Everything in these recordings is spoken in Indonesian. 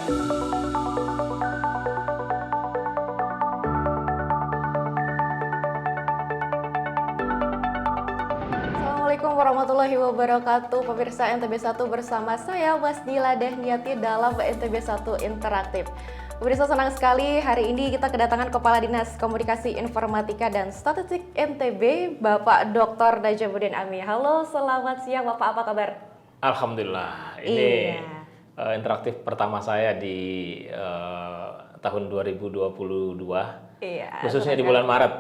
Assalamualaikum warahmatullahi wabarakatuh. Pemirsa NTB1 bersama saya Wasdila Dahniati dalam NTB1 Interaktif. Pemirsa, senang sekali hari ini kita kedatangan Kepala Dinas Komunikasi Informatika dan Statistik NTB, Bapak Dr. Najamuddin Ami. Halo, selamat siang Bapak, apa kabar? Alhamdulillah, ini interaktif pertama saya di tahun 2022, khususnya di bulan Maret.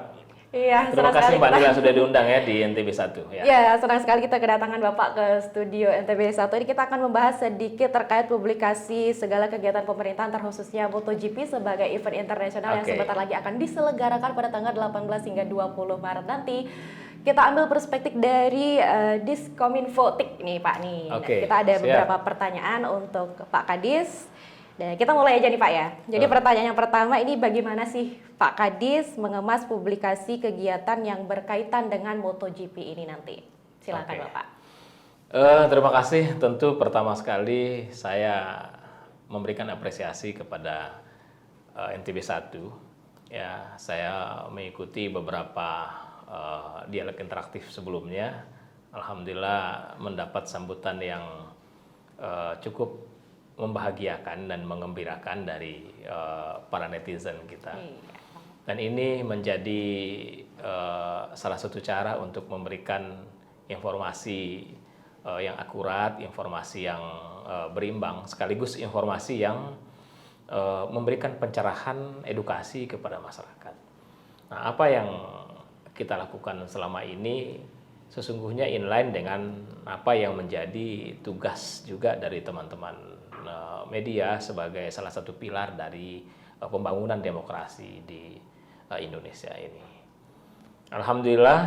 Iya, Terima kasih Mbak Nila sudah diundang ya di NTB1. Ya, senang sekali kita kedatangan Bapak ke studio NTB1. Ini kita akan membahas sedikit terkait publikasi segala kegiatan pemerintahan terkhususnya MotoGP sebagai event internasional yang sebentar lagi akan diselenggarakan pada tanggal 18 hingga 20 Maret nanti. Kita ambil perspektif dari Diskominfotik nih Pak nih. Kita ada beberapa pertanyaan untuk Pak Kadis. Dan kita mulai aja nih Pak ya. Jadi pertanyaan yang pertama ini, bagaimana sih Pak Kadis mengemas publikasi kegiatan yang berkaitan dengan MotoGP ini nanti? Silakan Bapak. Terima kasih. Tentu pertama sekali saya memberikan apresiasi kepada NTB1. Ya, saya mengikuti beberapa dialog interaktif sebelumnya. Alhamdulillah mendapat sambutan yang cukup membahagiakan dan mengembirakan dari para netizen kita. Dan ini menjadi salah satu cara untuk memberikan informasi yang akurat, informasi yang berimbang, sekaligus informasi yang memberikan pencerahan edukasi kepada masyarakat. Nah, apa yang kita lakukan selama ini sesungguhnya inline dengan apa yang menjadi tugas juga dari teman-teman media sebagai salah satu pilar dari pembangunan demokrasi di Indonesia ini. Alhamdulillah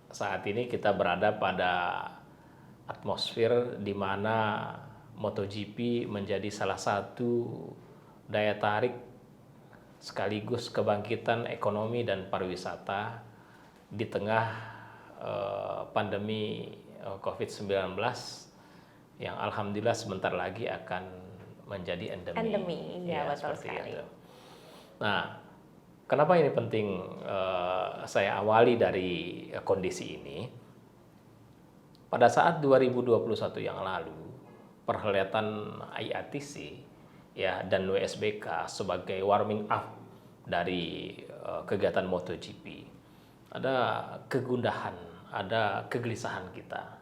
saat ini kita berada pada atmosfer di mana MotoGP menjadi salah satu daya tarik sekaligus kebangkitan ekonomi dan pariwisata di tengah pandemi COVID-19 yang alhamdulillah sebentar lagi akan menjadi endemi. Ya, betul sekali. Itu. Nah, kenapa ini penting saya awali dari kondisi ini? Pada saat 2021 yang lalu, perhelatan IATC ya dan WSBK sebagai warming up dari kegiatan MotoGP, ada kegundahan, ada kegelisahan kita.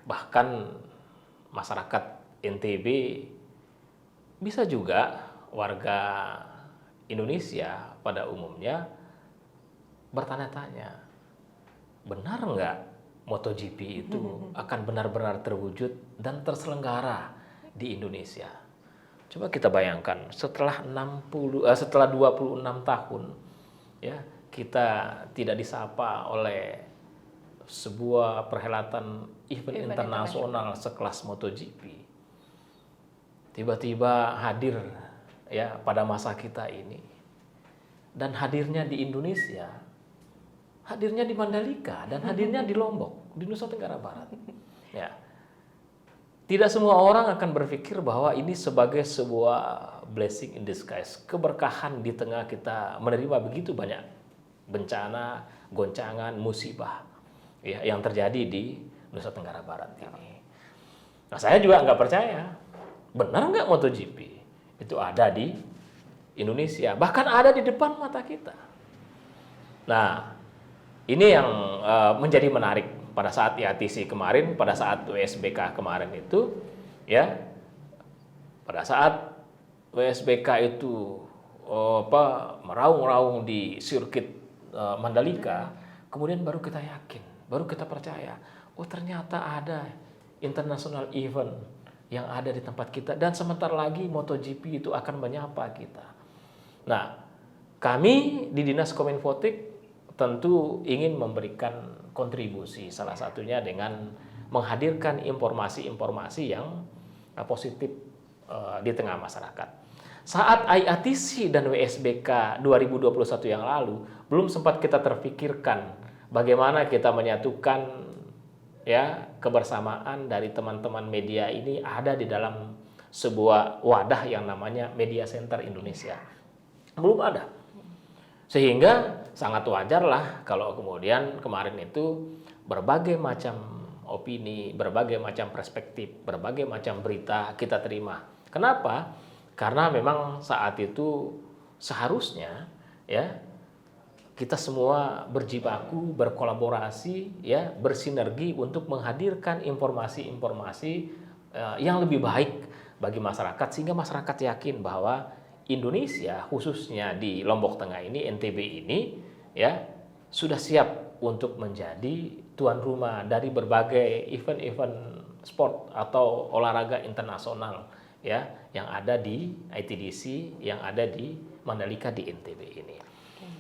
Bahkan masyarakat NTB, bisa juga warga Indonesia pada umumnya bertanya-tanya, benar nggak MotoGP itu akan benar-benar terwujud dan terselenggara di Indonesia? Coba kita bayangkan, setelah 26 tahun ya kita tidak disapa oleh sebuah perhelatan event internasional sekelas MotoGP. Tiba-tiba hadir ya pada masa kita ini. Dan hadirnya di Indonesia, hadirnya di Mandalika dan hadirnya di Lombok, di Nusa Tenggara Barat. Ya. Tidak semua orang akan berpikir bahwa ini sebagai sebuah blessing in disguise, keberkahan di tengah kita menerima begitu banyak bencana, goncangan, musibah ya, yang terjadi di Nusa Tenggara Barat ini. Nah, saya juga nggak percaya, benar nggak MotoGP itu ada di Indonesia, bahkan ada di depan mata kita. Nah, ini yang menjadi menarik pada saat IATC kemarin, pada saat WSBK kemarin itu, ya, pada saat WSBK itu meraung-raung di sirkuit Mandalika, kemudian baru kita yakin. Baru kita percaya, oh ternyata ada international event yang ada di tempat kita dan sebentar lagi MotoGP itu akan menyapa kita. Nah, kami di Dinas Kominfotik tentu ingin memberikan kontribusi, salah satunya dengan menghadirkan informasi-informasi yang positif di tengah masyarakat. Saat IATC dan WSBK 2021 yang lalu, belum sempat kita terpikirkan bagaimana kita menyatukan ya kebersamaan dari teman-teman media ini ada di dalam sebuah wadah yang namanya Media Center Indonesia. Belum ada. Sehingga sangat wajar lah kalau kemudian kemarin itu berbagai macam opini, berbagai macam perspektif, berbagai macam berita kita terima. Kenapa? Karena memang saat itu seharusnya ya kita semua berjibaku, berkolaborasi, ya, bersinergi untuk menghadirkan informasi-informasi yang lebih baik bagi masyarakat sehingga masyarakat yakin bahwa Indonesia khususnya di Lombok Tengah ini, NTB ini, ya, sudah siap untuk menjadi tuan rumah dari berbagai event-event sport atau olahraga internasional, ya, yang ada di ITDC, yang ada di Mandalika di NTB ini.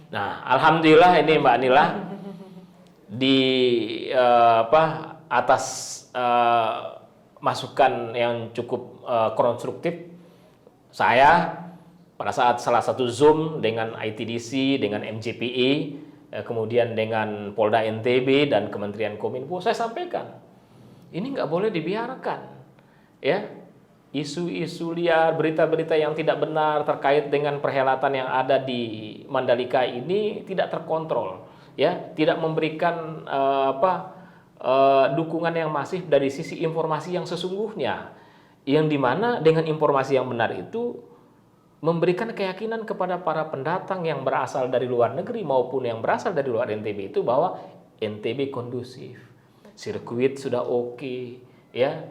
Nah, alhamdulillah ini Mbak Nila di atas masukan yang cukup konstruktif, saya pada saat salah satu Zoom dengan ITDC, dengan MJPE, kemudian dengan Polda NTB dan Kementerian Kominfo, saya sampaikan ini nggak boleh dibiarkan, ya, isu-isu liar, berita-berita yang tidak benar terkait dengan perhelatan yang ada di Mandalika ini tidak terkontrol, ya, tidak memberikan dukungan yang masif dari sisi informasi yang sesungguhnya, yang dimana dengan informasi yang benar itu memberikan keyakinan kepada para pendatang yang berasal dari luar negeri maupun yang berasal dari luar NTB itu bahwa NTB kondusif, sirkuit sudah oke, ya,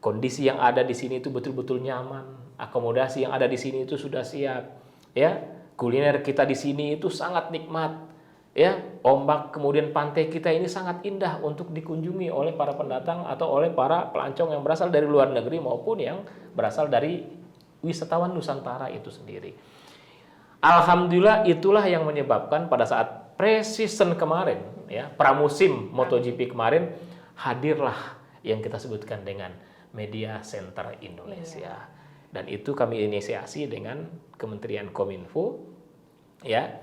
kondisi yang ada di sini itu betul-betul nyaman, akomodasi yang ada di sini itu sudah siap, ya, kuliner kita di sini itu sangat nikmat, ya, ombak kemudian pantai kita ini sangat indah untuk dikunjungi oleh para pendatang atau oleh para pelancong yang berasal dari luar negeri maupun yang berasal dari wisatawan Nusantara itu sendiri. Alhamdulillah itulah yang menyebabkan pada saat pre-season kemarin, ya, pramusim MotoGP kemarin, hadirlah yang kita sebutkan dengan Media Center Indonesia. Dan itu kami inisiasi dengan Kementerian Kominfo, ya,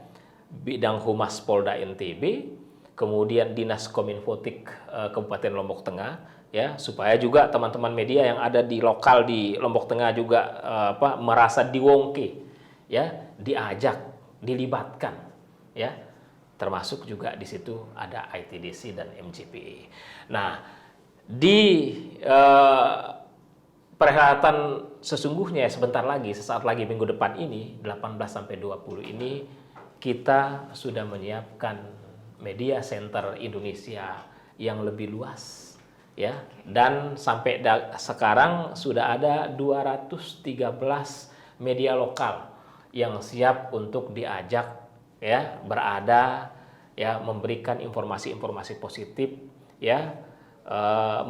bidang Humas Polda NTB, kemudian Dinas Kominfotik Kabupaten Lombok Tengah, ya, supaya juga teman-teman media yang ada di lokal di Lombok Tengah juga merasa diwongke, ya, diajak, dilibatkan, ya, termasuk juga di situ ada ITDC dan MJPE. Nah, di perhelatan sesungguhnya sebentar lagi, sesaat lagi minggu depan ini 18 sampai 20 ini kita sudah menyiapkan Media Center Indonesia yang lebih luas, ya, dan sampai sekarang sudah ada 213 media lokal yang siap untuk diajak, ya, berada, ya, memberikan informasi-informasi positif, ya,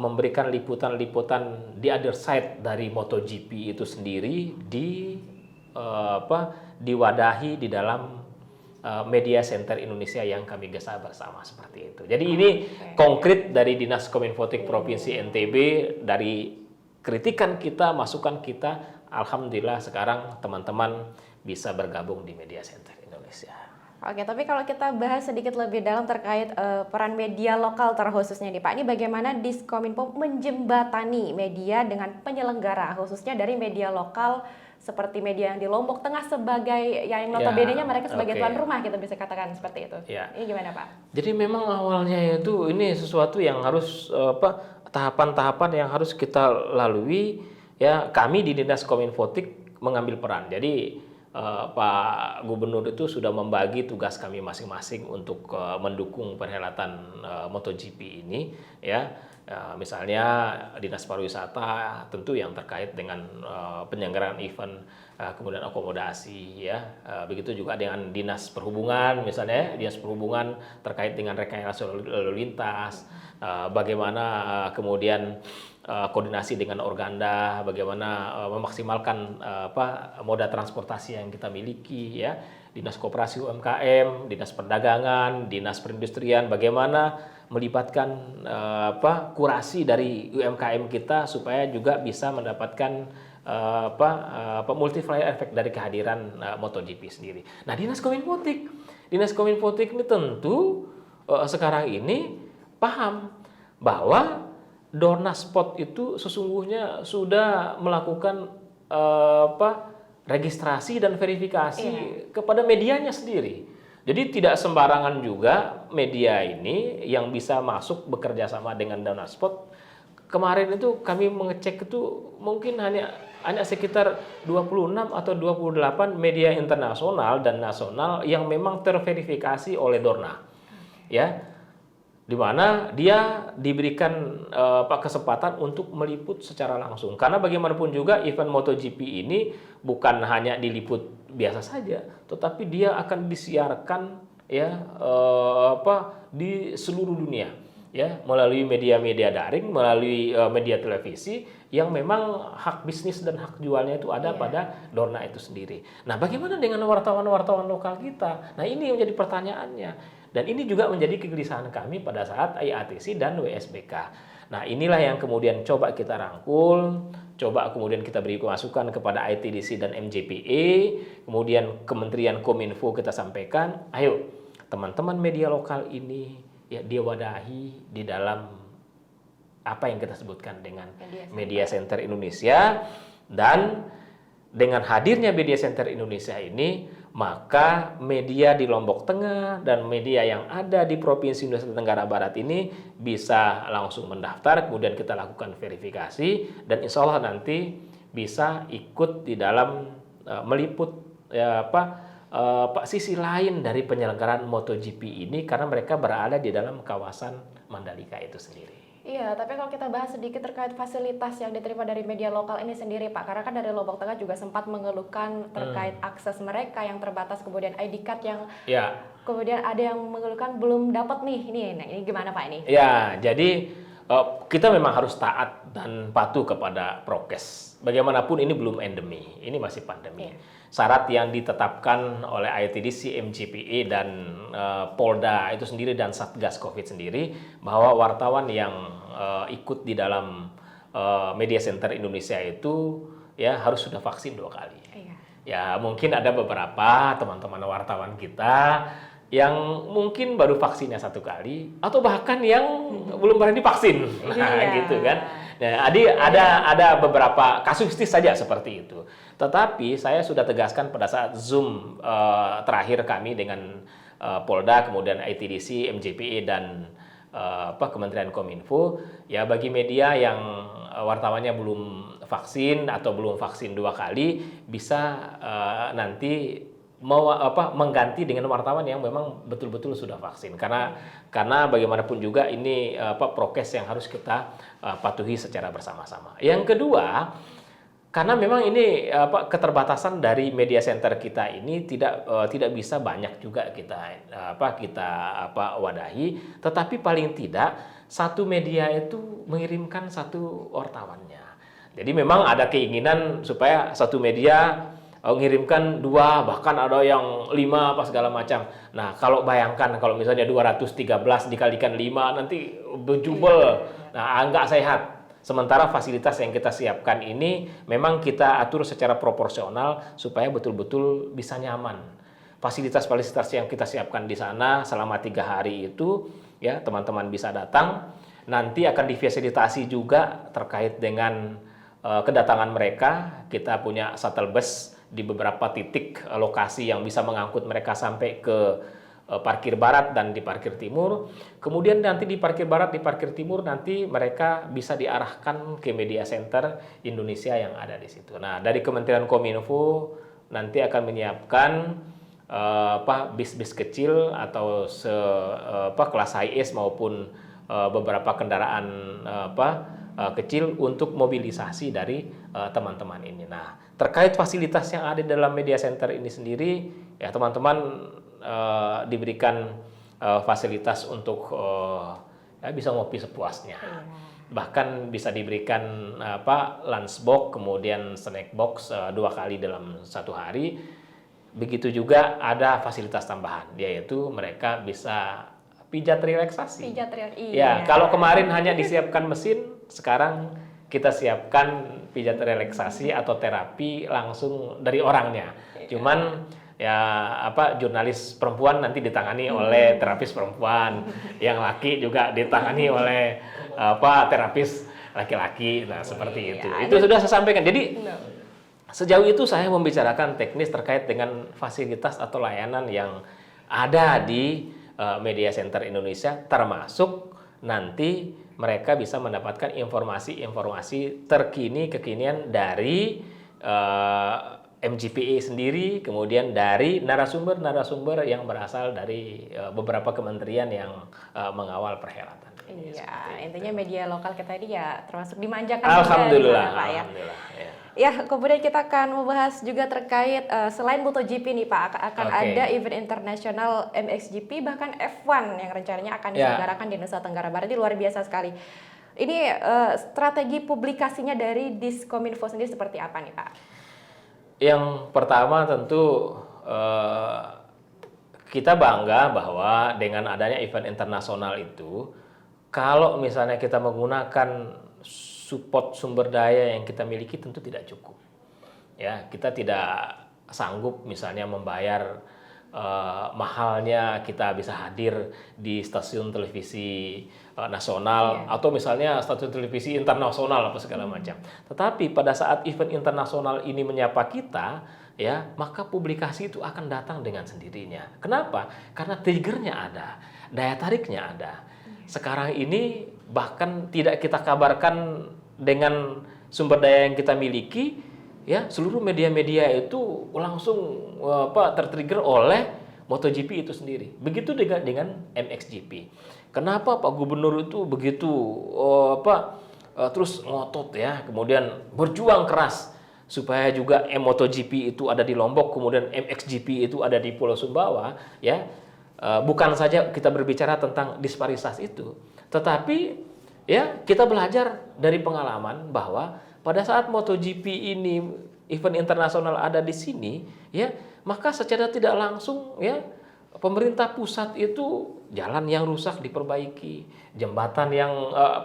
memberikan liputan-liputan di other side dari MotoGP itu sendiri diwadahi di dalam Media Center Indonesia yang kami gesa bersama seperti itu. Jadi ini konkret dari Dinas Kominfotik Provinsi NTB, dari kritikan kita, masukan kita, alhamdulillah sekarang teman-teman bisa bergabung di Media Center Indonesia. Oke, tapi kalau kita bahas sedikit lebih dalam terkait peran media lokal terkhususnya nih Pak, ini bagaimana Diskominfo menjembatani media dengan penyelenggara, khususnya dari media lokal seperti media yang di Lombok Tengah sebagai yang notabene-nya mereka sebagai tuan rumah, kita bisa katakan seperti itu. Ya. Ini gimana Pak? Jadi memang awalnya itu ini sesuatu yang harus tahapan-tahapan yang harus kita lalui, ya. Kami di Dinas Kominfotik mengambil peran. Jadi Pak Gubernur itu sudah membagi tugas kami masing-masing untuk mendukung perhelatan MotoGP ini, ya. Misalnya Dinas Pariwisata tentu yang terkait dengan penyelenggaraan event, kemudian akomodasi, ya. Begitu juga dengan Dinas Perhubungan, misalnya Dinas Perhubungan terkait dengan rekayasa lalu lintas, bagaimana kemudian koordinasi dengan Organda, bagaimana memaksimalkan moda transportasi yang kita miliki, ya. Dinas Koperasi UMKM, Dinas Perdagangan, Dinas Perindustrian, bagaimana melibatkan kurasi dari UMKM kita supaya juga bisa mendapatkan multiplier efek dari kehadiran MotoGP sendiri. Nah, Dinas Kominfotik ini tentu sekarang ini paham bahwa Dorna Sport itu sesungguhnya sudah melakukan registrasi dan verifikasi kepada medianya sendiri. Jadi tidak sembarangan juga media ini yang bisa masuk bekerja sama dengan Donaspot. Kemarin itu kami mengecek itu mungkin hanya sekitar 26 atau 28 media internasional dan nasional yang memang terverifikasi oleh Dorna. Ya. Di mana dia diberikan kesempatan untuk meliput secara langsung. Karena bagaimanapun juga event MotoGP ini bukan hanya diliput biasa saja, tetapi dia akan disiarkan di seluruh dunia, ya, melalui media-media daring, melalui media televisi yang memang hak bisnis dan hak jualnya itu ada pada Dorna itu sendiri. Nah, bagaimana dengan wartawan-wartawan lokal kita? Nah, ini yang menjadi pertanyaannya. Dan ini juga menjadi kegelisahan kami pada saat IATC dan WSBK. Nah, inilah yang kemudian coba kita rangkul, coba kemudian kita beri masukan kepada ITDC dan MJPA, kemudian Kementerian Kominfo kita sampaikan, ayo teman-teman media lokal ini ya diwadahi di dalam apa yang kita sebutkan dengan Media Center Indonesia. Dan dengan hadirnya Media Center Indonesia ini, maka media di Lombok Tengah dan media yang ada di Provinsi Nusa Tenggara Barat ini bisa langsung mendaftar, kemudian kita lakukan verifikasi, dan insya Allah nanti bisa ikut di dalam meliput sisi lain dari penyelenggaraan MotoGP ini, karena mereka berada di dalam kawasan Mandalika itu sendiri. Iya, tapi kalau kita bahas sedikit terkait fasilitas yang diterima dari media lokal ini sendiri, Pak, karena kan dari Lombok Tengah juga sempat mengeluhkan terkait akses mereka yang terbatas, kemudian ID card yang kemudian ada yang mengeluhkan belum dapat nih. Ini gimana, Pak, ini? Ya, jadi kita memang harus taat dan patuh kepada prokes. Bagaimanapun ini belum endemi, ini masih pandemi. Syarat yang ditetapkan oleh ITDC, MJPA, dan Polda itu sendiri dan Satgas Covid sendiri, bahwa wartawan yang ikut di dalam Media Center Indonesia itu ya harus sudah vaksin 2 kali. Ya, mungkin ada beberapa teman-teman wartawan kita yang mungkin baru vaksinnya 1 kali, atau bahkan yang belum pernah divaksin, gitu kan. Nah, ada beberapa kasuistis saja seperti itu. Tetapi saya sudah tegaskan pada saat Zoom terakhir kami dengan Polda, kemudian ITDC, MJPA, dan Kementerian Kominfo, ya bagi media yang wartawannya belum vaksin atau belum vaksin 2 kali, bisa nanti mengganti dengan wartawan yang memang betul-betul sudah vaksin, karena bagaimanapun juga ini prokes yang harus kita patuhi secara bersama-sama. Yang kedua, karena memang ini keterbatasan dari media center kita ini tidak bisa banyak juga kita wadahi, tetapi paling tidak satu media itu mengirimkan 1 wartawannya. Jadi memang ada keinginan supaya satu media mengirimkan 2, bahkan ada yang 5 apa segala macam. Nah, kalau bayangkan kalau misalnya 213 dikalikan 5 nanti bejubel. Nah, nggak sehat. Sementara fasilitas yang kita siapkan ini memang kita atur secara proporsional supaya betul-betul bisa nyaman. Fasilitas-fasilitas yang kita siapkan di sana selama 3 hari itu, ya teman-teman bisa datang. Nanti akan difasilitasi juga terkait dengan kedatangan mereka. Kita punya shuttle bus di beberapa titik lokasi yang bisa mengangkut mereka sampai ke parkir barat dan di parkir timur. Kemudian nanti di parkir barat, di parkir timur nanti mereka bisa diarahkan ke Media Center Indonesia yang ada di situ. Nah, dari Kementerian Kominfo nanti akan menyiapkan bis-bis kecil atau kelas high-ace maupun beberapa kendaraan kecil untuk mobilisasi dari teman-teman ini. Nah, terkait fasilitas yang ada dalam media center ini sendiri, ya teman-teman diberikan fasilitas untuk bisa ngopi sepuasnya. Bahkan bisa diberikan lunchbox, kemudian snack box 2 kali dalam 1 hari. Begitu juga ada fasilitas tambahan, yaitu mereka bisa pijat relaksasi. Ya, kalau kemarin hanya disiapkan mesin, sekarang kita siapkan pijat relaksasi atau terapi langsung dari orangnya. Cuman ya jurnalis perempuan nanti ditangani oleh terapis perempuan, yang laki juga ditangani oleh terapis laki-laki. Nah, seperti itu. Itu sudah saya sampaikan. Jadi Sejauh itu saya membicarakan teknis terkait dengan fasilitas atau layanan yang ada di Media Center Indonesia, termasuk nanti mereka bisa mendapatkan informasi-informasi terkini kekinian dari MGPA sendiri, kemudian dari narasumber-narasumber yang berasal dari beberapa kementerian yang mengawal perhelatan. Iya, intinya media lokal kita ini ya termasuk dimanjakan Alhamdulillah, juga, Pak ya. alhamdulillah. Ya. Ya, kemudian kita akan membahas juga terkait selain MotoGP nih Pak, akan ada event internasional MXGP bahkan F1 yang rencananya akan diselenggarakan di Nusa Tenggara Barat. Ini luar biasa sekali. Ini strategi publikasinya dari Diskominfo sendiri seperti apa nih Pak? Yang pertama tentu kita bangga bahwa dengan adanya event internasional itu, kalau misalnya kita menggunakan support sumber daya yang kita miliki tentu tidak cukup. Ya, kita tidak sanggup misalnya membayar mahalnya kita bisa hadir di stasiun televisi nasional atau misalnya stasiun televisi internasional apa segala macam. Tetapi pada saat event internasional ini menyapa kita, ya, maka publikasi itu akan datang dengan sendirinya. Kenapa? Karena triggernya ada, daya tariknya ada. Sekarang ini bahkan tidak kita kabarkan dengan sumber daya yang kita miliki, ya, seluruh media-media itu langsung tertrigger oleh MotoGP itu sendiri. Begitu dengan MXGP. Kenapa Pak Gubernur itu begitu terus ngotot ya, kemudian berjuang keras supaya juga MotoGP itu ada di Lombok, kemudian MXGP itu ada di Pulau Sumbawa, ya. Bukan saja kita berbicara tentang disparitas itu, tetapi ya kita belajar dari pengalaman bahwa pada saat MotoGP ini event internasional ada di sini, ya, maka secara tidak langsung ya pemerintah pusat itu jalan yang rusak diperbaiki, jembatan yang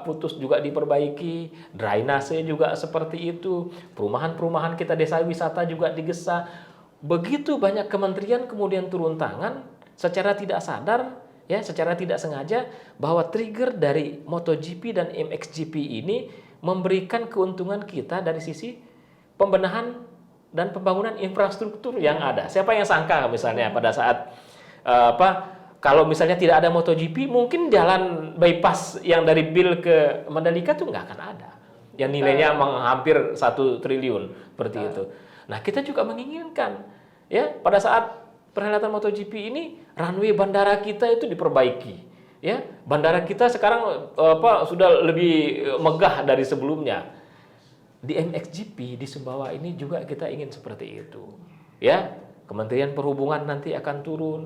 putus juga diperbaiki, drainase juga seperti itu, perumahan-perumahan kita desa wisata juga digesa. Begitu banyak kementerian kemudian turun tangan secara tidak sadar, ya, secara tidak sengaja, bahwa trigger dari MotoGP dan MXGP ini memberikan keuntungan kita dari sisi pembenahan dan pembangunan infrastruktur yang ada. Siapa yang sangka misalnya pada saat kalau misalnya tidak ada MotoGP, mungkin jalan bypass yang dari Bil ke Mandalika tuh nggak akan ada, yang nilainya hampir 1 triliun seperti itu. Nah, kita juga menginginkan, ya, pada saat perhelatan MotoGP ini runway bandara kita itu diperbaiki, ya. Bandara kita sekarang sudah lebih megah dari sebelumnya. Di MXGP di Sumbawa ini juga kita ingin seperti itu, ya. Kementerian Perhubungan nanti akan turun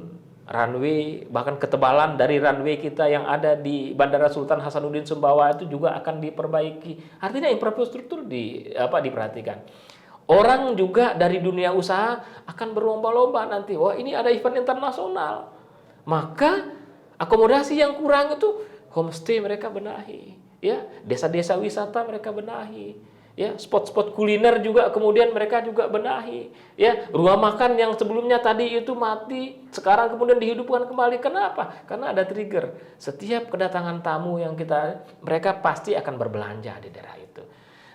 runway, bahkan ketebalan dari runway kita yang ada di Bandara Sultan Hasanuddin Sumbawa itu juga akan diperbaiki. Artinya infrastruktur diperhatikan. Orang juga dari dunia usaha akan berlomba-lomba nanti. Wah, ini ada event internasional. Maka akomodasi yang kurang itu homestay mereka benahi, ya, desa-desa wisata mereka benahi, ya, spot-spot kuliner juga kemudian mereka juga benahi, ya, rumah makan yang sebelumnya tadi itu mati sekarang kemudian dihidupkan kembali. Kenapa? Karena ada trigger. Setiap kedatangan tamu yang mereka pasti akan berbelanja di daerah itu.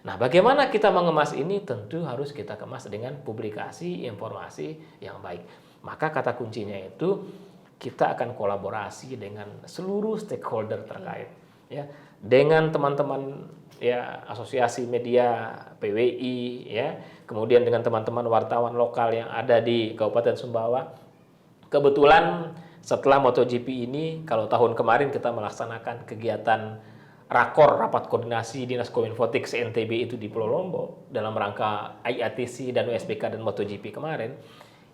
Nah, bagaimana kita mengemas ini? Tentu harus kita kemas dengan publikasi informasi yang baik. Maka kata kuncinya itu kita akan kolaborasi dengan seluruh stakeholder terkait, ya, dengan teman-teman, ya, asosiasi media PWI, ya, kemudian dengan teman-teman wartawan lokal yang ada di Kabupaten Sumbawa. Kebetulan setelah MotoGP ini, kalau tahun kemarin kita melaksanakan kegiatan rapat koordinasi Dinas Kominfotik se-NTB itu di Pulau Lombok dalam rangka IATC dan USBK dan MotoGP kemarin.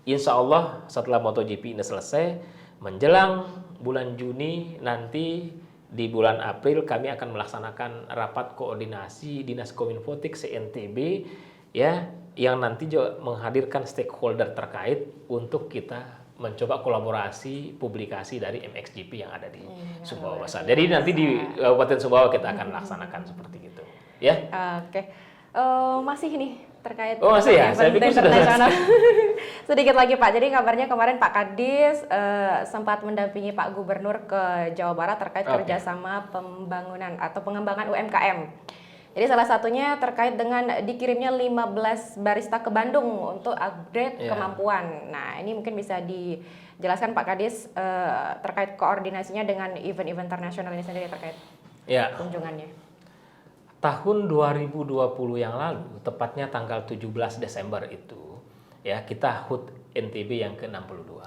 Insya Allah setelah MotoGP ini selesai, menjelang bulan Juni nanti di bulan April kami akan melaksanakan rapat koordinasi Dinas Kominfotik se-NTB, ya, yang nanti juga menghadirkan stakeholder terkait untuk kita mencoba kolaborasi publikasi dari MXGP yang ada di Sumbawa Besar. Jadi nanti di Kabupaten Sumbawa kita akan laksanakan seperti itu, ya. Oke. Masih nih terkait masih ya? Saya pikir sudah internasional. Sedikit lagi Pak. Jadi kabarnya kemarin Pak Kadis sempat mendampingi Pak Gubernur ke Jawa Barat terkait kerjasama pembangunan atau pengembangan UMKM Jadi salah satunya terkait dengan dikirimnya 15 barista ke Bandung untuk upgrade kemampuan. Nah, ini mungkin bisa dijelaskan Pak Kadis terkait koordinasinya dengan event-event internasional ini sendiri terkait kunjungannya. Tahun 2020 yang lalu, tepatnya tanggal 17 Desember itu, ya kita HUT NTB yang ke-62.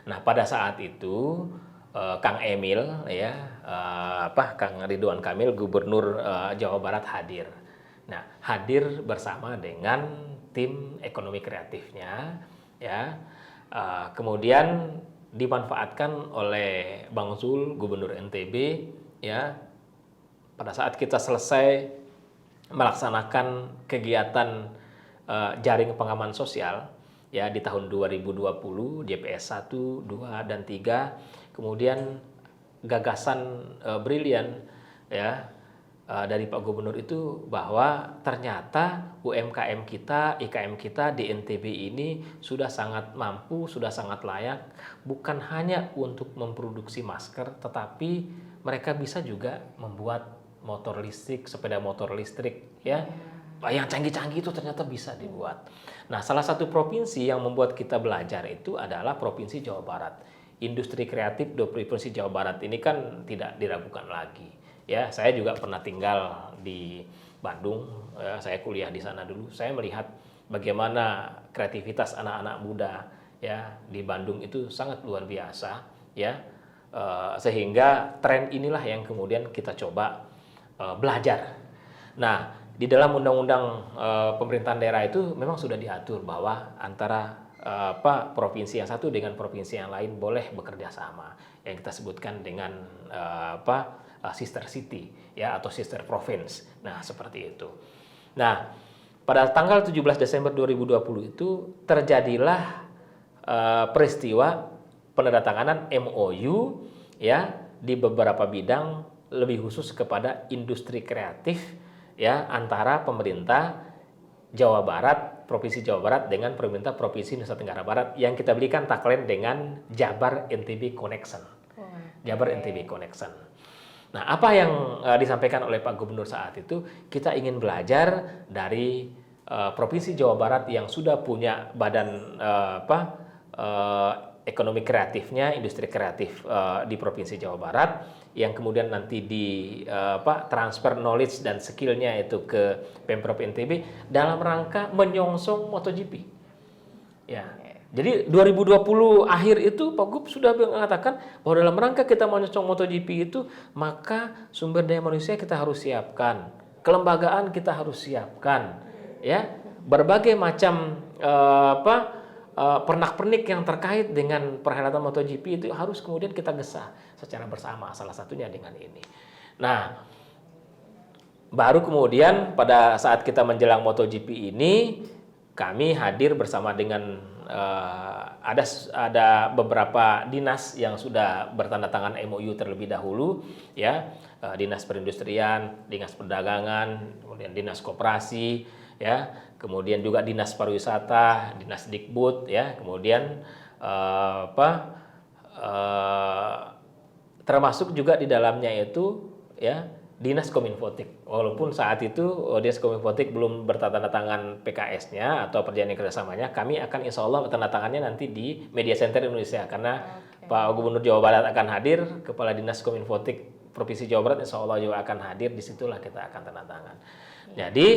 Nah, pada saat itu Kang Emil Kang Ridwan Kamil Gubernur Jawa Barat hadir. Nah, hadir bersama dengan tim ekonomi kreatifnya ya. Kemudian dimanfaatkan oleh Bang Zul Gubernur NTB ya. Pada saat kita selesai melaksanakan kegiatan jaring pengaman sosial ya di tahun 2020 JPS 1, 2 dan 3. Kemudian gagasan brilian ya dari Pak Gubernur itu bahwa ternyata UMKM kita, IKM kita di NTB ini sudah sangat mampu, sudah sangat layak bukan hanya untuk memproduksi masker, tetapi mereka bisa juga membuat motor listrik, sepeda motor listrik ya. Yang canggih-canggih itu ternyata bisa dibuat. Nah, salah satu provinsi yang membuat kita belajar itu adalah Provinsi Jawa Barat. Industri kreatif di Provinsi Jawa Barat ini kan tidak diragukan lagi. Ya, saya juga pernah tinggal di Bandung. Ya, saya kuliah di sana dulu. Saya melihat bagaimana kreativitas anak-anak muda ya di Bandung itu sangat luar biasa. Ya, sehingga tren inilah yang kemudian kita coba belajar. Nah, di dalam undang-undang pemerintahan daerah itu memang sudah diatur bahwa antara provinsi yang satu dengan provinsi yang lain boleh bekerja sama, yang kita sebutkan dengan sister city ya atau sister province. Nah, seperti itu. Nah, pada tanggal 17 Desember 2020 itu terjadilah peristiwa penandatanganan MOU ya di beberapa bidang, lebih khusus kepada industri kreatif ya antara pemerintah Jawa Barat, Provinsi Jawa Barat dengan pemerintah Provinsi Nusa Tenggara Barat yang kita berikan tagline dengan Jabar NTB Connection. Jabar NTB Connection. Nah, apa yang disampaikan oleh Pak Gubernur saat itu, kita ingin belajar dari Provinsi Jawa Barat yang sudah punya badan ekonomi kreatifnya, industri kreatif di Provinsi Jawa Barat, yang kemudian nanti transfer knowledge dan skillnya itu ke Pemprov NTB dalam rangka menyongsong MotoGP. Ya. Jadi 2020 akhir itu Pak Gub sudah mengatakan bahwa dalam rangka kita menyongsong MotoGP itu maka sumber daya manusia kita harus siapkan, kelembagaan kita harus siapkan, ya berbagai macam pernak-pernik yang terkait dengan perhelatan MotoGP itu harus kemudian kita gesah secara bersama, salah satunya dengan ini. Nah, baru kemudian pada saat kita menjelang MotoGP ini, kami hadir bersama dengan ada beberapa dinas yang sudah bertanda tangan MOU terlebih dahulu, ya, dinas perindustrian, dinas perdagangan, kemudian dinas koperasi, ya, kemudian juga dinas pariwisata, dinas Dikbud, ya, kemudian termasuk juga di dalamnya itu, ya, dinas Kominfotik. Walaupun saat itu dinas Kominfotik belum bertanda tangan PKS-nya atau perjanjian kerjasamanya, kami akan insya Allah bertanda tangannya nanti di Media Center Indonesia karena Pak Gubernur Jawa Barat akan hadir, Kepala Dinas Kominfotik Provinsi Jawa Barat insya Allah juga akan hadir, disitulah kita akan tanda tangan. Jadi,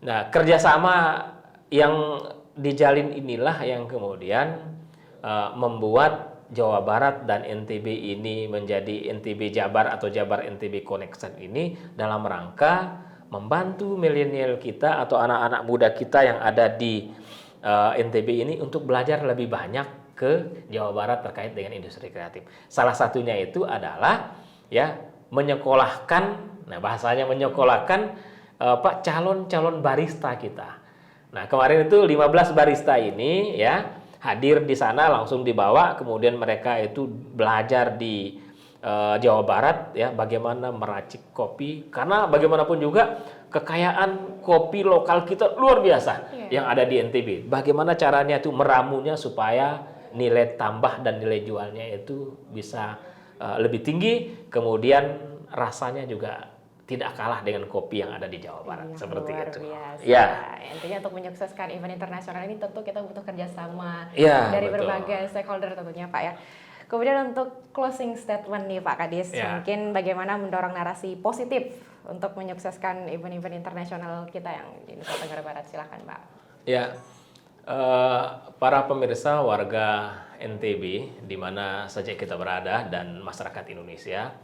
nah kerjasama yang dijalin inilah yang kemudian membuat Jawa Barat dan NTB ini menjadi NTB Jabar atau Jabar NTB Connection ini dalam rangka membantu milenial kita atau anak-anak muda kita yang ada di NTB ini untuk belajar lebih banyak ke Jawa Barat terkait dengan industri kreatif. Salah satunya itu adalah ya menyekolahkan, nah bahasanya menyekolahkan calon-calon barista kita. Nah, kemarin itu 15 barista ini ya hadir di sana, langsung dibawa, kemudian mereka itu belajar di Jawa Barat ya bagaimana meracik kopi, karena bagaimanapun juga kekayaan kopi lokal kita luar biasa yang ada di NTB. Bagaimana caranya itu meramunya supaya nilai tambah dan nilai jualnya itu bisa lebih tinggi, kemudian rasanya juga tidak kalah dengan kopi yang ada di Jawa Barat. Iya, Seperti luar itu. biasa. Ya. Intinya untuk menyukseskan event internasional ini tentu kita butuh kerjasama Ya, dari betul. berbagai stakeholder tentunya Pak ya. Kemudian untuk closing statement nih Pak Kadis, Ya. mungkin bagaimana mendorong narasi positif untuk menyukseskan event-event internasional kita yang di Nusa Tenggara Barat. Silakan Pak. Ya, para pemirsa warga NTB di mana saja kita berada dan masyarakat Indonesia,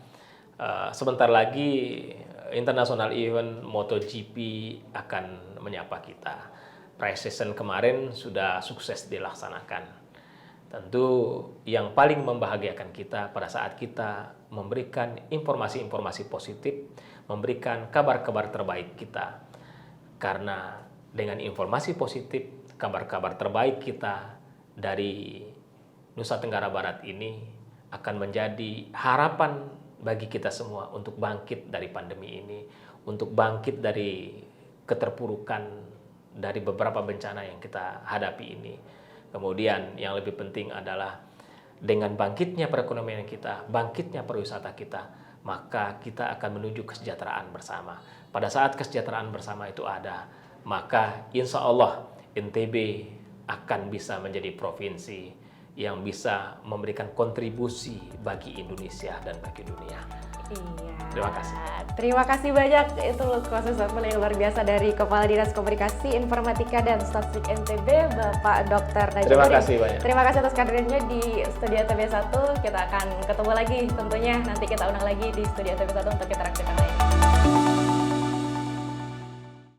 sebentar lagi International Event MotoGP akan menyapa kita. Pre-season kemarin sudah sukses dilaksanakan. Tentu yang paling membahagiakan kita pada saat kita memberikan informasi-informasi positif, memberikan kabar-kabar terbaik kita. Karena dengan informasi positif, kabar-kabar terbaik kita dari Nusa Tenggara Barat ini akan menjadi harapan bagi kita semua untuk bangkit dari pandemi ini, untuk bangkit dari keterpurukan dari beberapa bencana yang kita hadapi ini. Kemudian yang lebih penting adalah dengan bangkitnya perekonomian kita, bangkitnya pariwisata kita, maka kita akan menuju kesejahteraan bersama. Pada saat kesejahteraan bersama itu ada, maka insya Allah NTB akan bisa menjadi provinsi yang bisa memberikan kontribusi bagi Indonesia dan bagi dunia. Iya. Terima kasih. Terima kasih banyak. Itu proses yang luar biasa dari Kepala Dinas Komunikasi, Informatika dan Statistik NTB, Bapak Dr. Najib. Terima kasih banyak. Terima kasih atas kehadirannya di Studio NTB 1. Kita akan ketemu lagi tentunya. Nanti kita undang lagi di Studio NTB 1 untuk interaksi lain.